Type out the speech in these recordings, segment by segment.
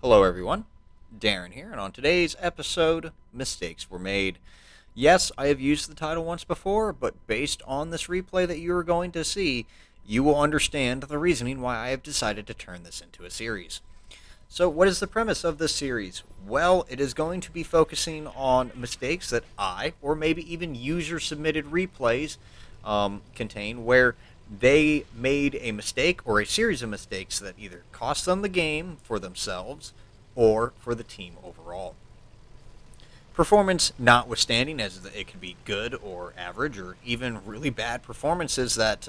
Hello, everyone. Darren here, and on today's episode, mistakes were made. Yes, I have used the title once before, but based on this replay that you are going to see, you will understand the reasoning why I have decided to turn this into a series. So, what is the premise of this series? Well, it is going to be focusing on mistakes that I, or maybe even user submitted replays, contain, where they made a mistake or a series of mistakes that either cost them the game for themselves or for the team overall. Performance notwithstanding, as it could be good or average or even really bad performances that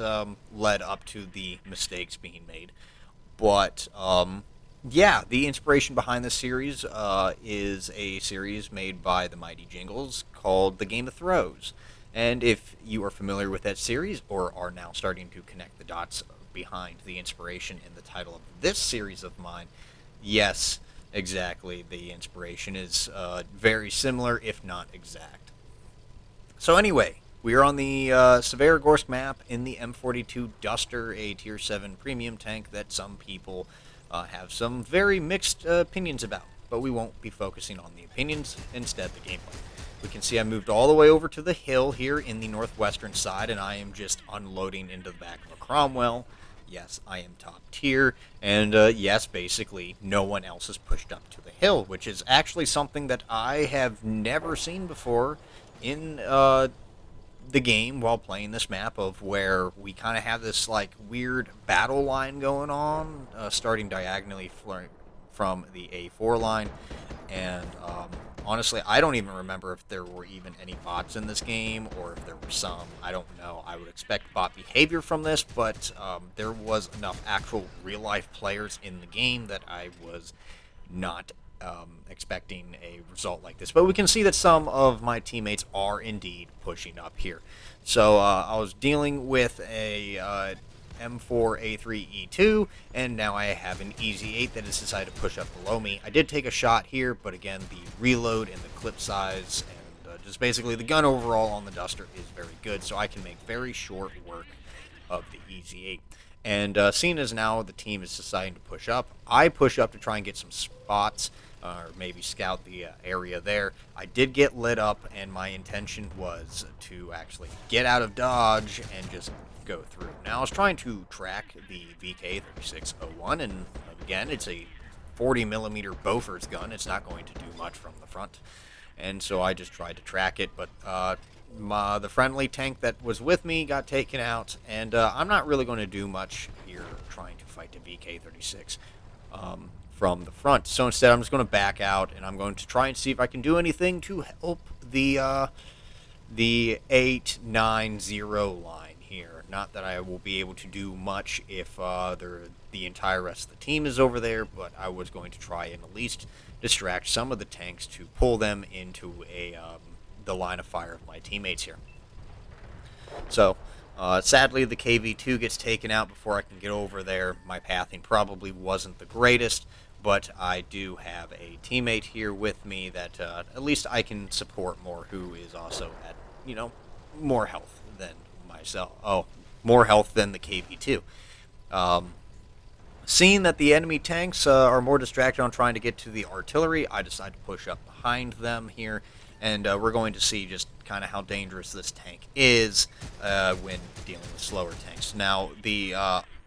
led up to the mistakes being made. But yeah, the inspiration behind this series is a series made by the Mighty Jingles called The Game of Throws. And if you are familiar with that series or are now starting to connect the dots behind the inspiration in the title of this series of mine, yes, exactly, the inspiration is very similar, if not exact. So anyway, we are on the Severogorsk map in the M42 Duster, a Tier 7 premium tank that some people have some very mixed opinions about, but we won't be focusing on the opinions, instead the gameplay. We can see I moved all the way over to the hill here in the northwestern side, and I am just unloading into the back of a Cromwell. Yes, I am top tier, and yes, basically no one else has pushed up to the hill, which is actually something that I have never seen before in the game while playing this map, of where we kind of have this like weird battle line going on, starting diagonally from the A4 line, and honestly, I don't even remember if there were even any bots in this game, or if there were some. I don't know. I would expect bot behavior from this, but there was enough actual real-life players in the game that I was not expecting a result like this. But we can see that some of my teammates are indeed pushing up here. So I was dealing with a M4A3E2, and now I have an Easy 8 that has decided to push up below me. I did take a shot here, but again, the reload and the clip size and just basically the gun overall on the Duster is very good, so I can make very short work of the Easy 8. And seeing as now the team is deciding to push up, I push up to try and get some spots, or maybe scout the area there. I did get lit up, and my intention was to actually get out of dodge and just go through. Now, I was trying to track the VK3601, and again, it's a 40mm Beaufort's gun. It's not going to do much from the front, and so I just tried to track it, but the friendly tank that was with me got taken out, and I'm not really going to do much here trying to fight the VK36 from the front. So instead, I'm just going to back out, and I'm going to try and see if I can do anything to help the 890 line here. Not that I will be able to do much if the entire rest of the team is over there, but I was going to try and at least distract some of the tanks to pull them into the line of fire of my teammates here. So, sadly, the KV-2 gets taken out before I can get over there. My pathing probably wasn't the greatest, but I do have a teammate here with me that at least I can support more, who is also at, more health than myself. Oh, more health than the KV-2. Seeing that the enemy tanks are more distracted on trying to get to the artillery, I decide to push up behind them here, and we're going to see just kind of how dangerous this tank is when dealing with slower tanks. Now, the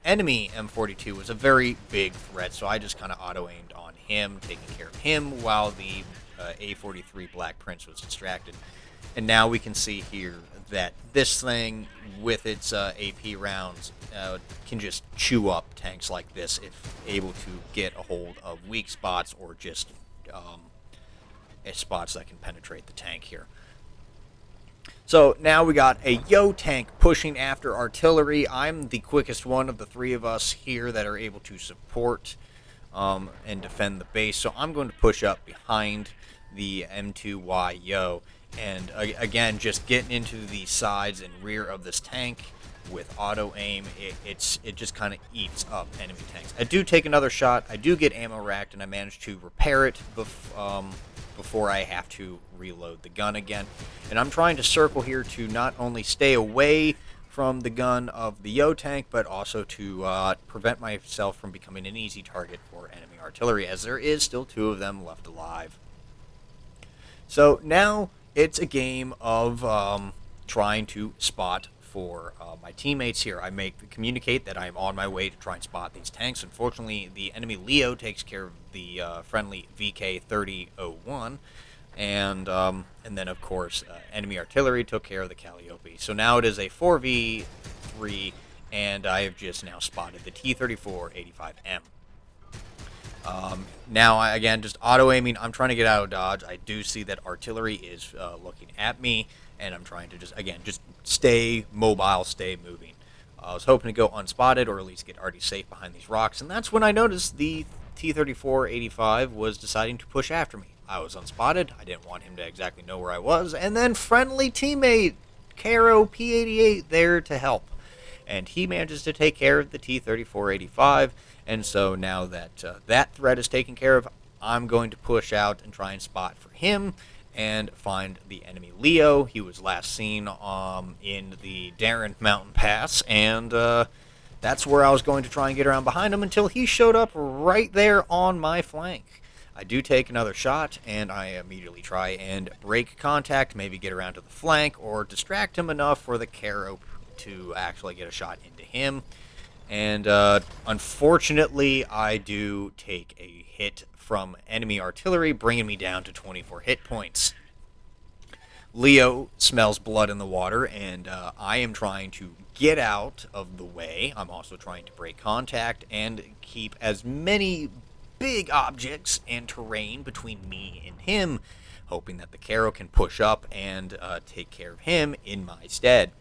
enemy M42 was a very big threat, so I just kind of auto-aimed on him, taking care of him, while the A43 Black Prince was distracted. And now we can see here that this thing, with its AP rounds, can just chew up tanks like this if able to get a hold of weak spots, or just spots that can penetrate the tank here. So now we got a Yo tank pushing after artillery. I'm the quickest one of the three of us here that are able to support and defend the base, so I'm going to push up behind the M2Y Yo, and again, just getting into the sides and rear of this tank with auto aim. It just kind of eats up enemy tanks. I do take another shot, I do get ammo racked, and I manage to repair it before I have to reload the gun again. And I'm trying to circle here to not only stay away from the gun of the Yo tank, but also to prevent myself from becoming an easy target for enemy artillery, as there is still 2 of them left alive. So now it's a game of trying to spot for my teammates here. I communicate that I'm on my way to try and spot these tanks. Unfortunately, the enemy Leo takes care of the friendly VK-3001, and then of course enemy artillery took care of the Calliope. So now it is a 4v3, and I have just now spotted the T-34-85M. Now, again, just auto-aiming. I'm trying to get out of dodge. I do see that artillery is looking at me, and I'm trying to just stay mobile, stay moving. I was hoping to go unspotted, or at least get already safe behind these rocks, and that's when I noticed the T-34-85 was deciding to push after me. I was unspotted. I didn't want him to exactly know where I was, and then friendly teammate Caro P-88 there to help. And he manages to take care of the T-34-85, and so now that that threat is taken care of, I'm going to push out and try and spot for him and find the enemy Leo. He was last seen in the Darren Mountain Pass, and that's where I was going to try and get around behind him until he showed up right there on my flank. I do take another shot, and I immediately try and break contact, maybe get around to the flank, or distract him enough for the Caro to actually get a shot into him. And unfortunately, I do take a hit from enemy artillery, bringing me down to 24 hit points. Leo smells blood in the water, and I am trying to get out of the way. I'm also trying to break contact and keep as many big objects and terrain between me and him, hoping that the Caro can push up and take care of him in my stead.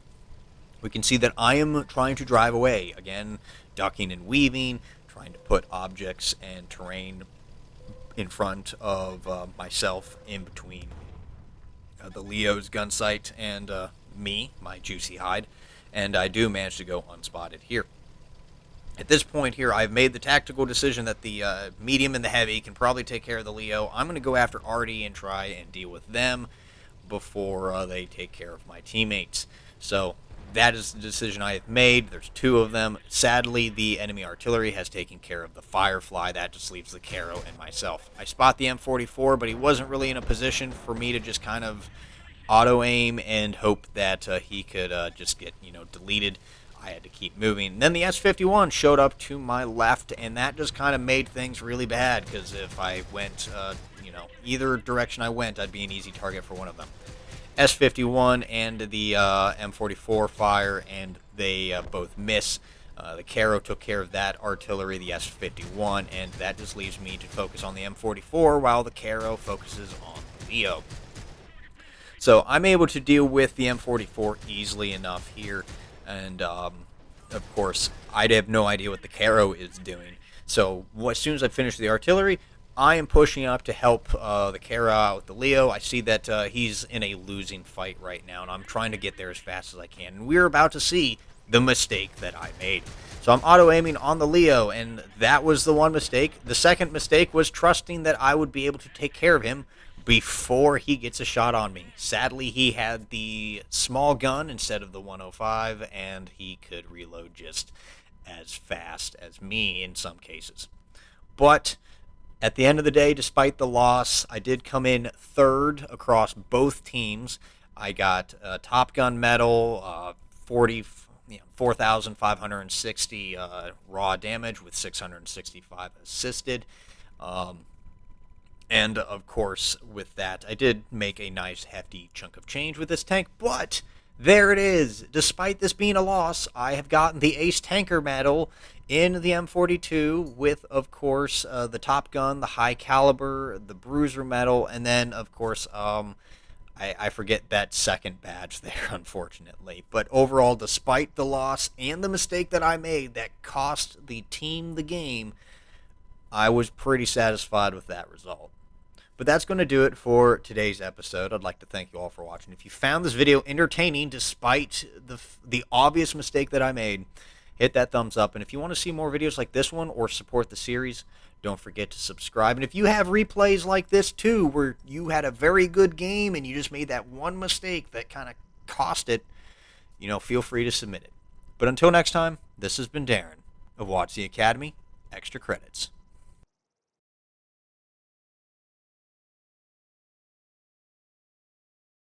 We can see that I am trying to drive away, again, ducking and weaving, trying to put objects and terrain in front of myself, in between the Leo's gun sight and me, my juicy hide, and I do manage to go unspotted here. At this point here, I've made the tactical decision that the medium and the heavy can probably take care of the Leo. I'm going to go after Artie and try and deal with them before they take care of my teammates. So that is the decision I have made. There's 2 of them. Sadly, the enemy artillery has taken care of the Firefly. That just leaves the Caro and myself. I spot the M44, but he wasn't really in a position for me to just kind of auto-aim and hope that he could just get, deleted. I had to keep moving. And then the S-51 showed up to my left, and that just kind of made things really bad, because if I went, either direction I went, I'd be an easy target for one of them. S-51 and the M44 fire, and they both miss. The Caro took care of that artillery, the S-51, and that just leaves me to focus on the M44 while the Caro focuses on the Leo. So I'm able to deal with the M44 easily enough here, and of course I have no idea what the Caro is doing. So as soon as I finish the artillery, I am pushing up to help the Caro out with the Leo. I see that he's in a losing fight right now, and I'm trying to get there as fast as I can. And we're about to see the mistake that I made. So I'm auto-aiming on the Leo, and that was the one mistake. The second mistake was trusting that I would be able to take care of him before he gets a shot on me. Sadly, he had the small gun instead of the 105, and he could reload just as fast as me in some cases. But at the end of the day, despite the loss, I did come in third across both teams. I got a Top Gun medal, 4,560 raw damage with 665 assisted. And, of course, with that, I did make a nice, hefty chunk of change with this tank. But there it is. Despite this being a loss, I have gotten the Ace Tanker medal in the M42 with, of course, the Top Gun, the High Caliber, the Bruiser medal, and then, of course, I forget that second badge there, unfortunately. But overall, despite the loss and the mistake that I made that cost the team the game, I was pretty satisfied with that result. But that's going to do it for today's episode. I'd like to thank you all for watching. If you found this video entertaining despite the obvious mistake that I made, hit that thumbs up. And if you want to see more videos like this one or support the series, don't forget to subscribe. And if you have replays like this too, where you had a very good game and you just made that one mistake that kind of cost it, feel free to submit it. But until next time, this has been Darren of WoTC Academy. Extra credits.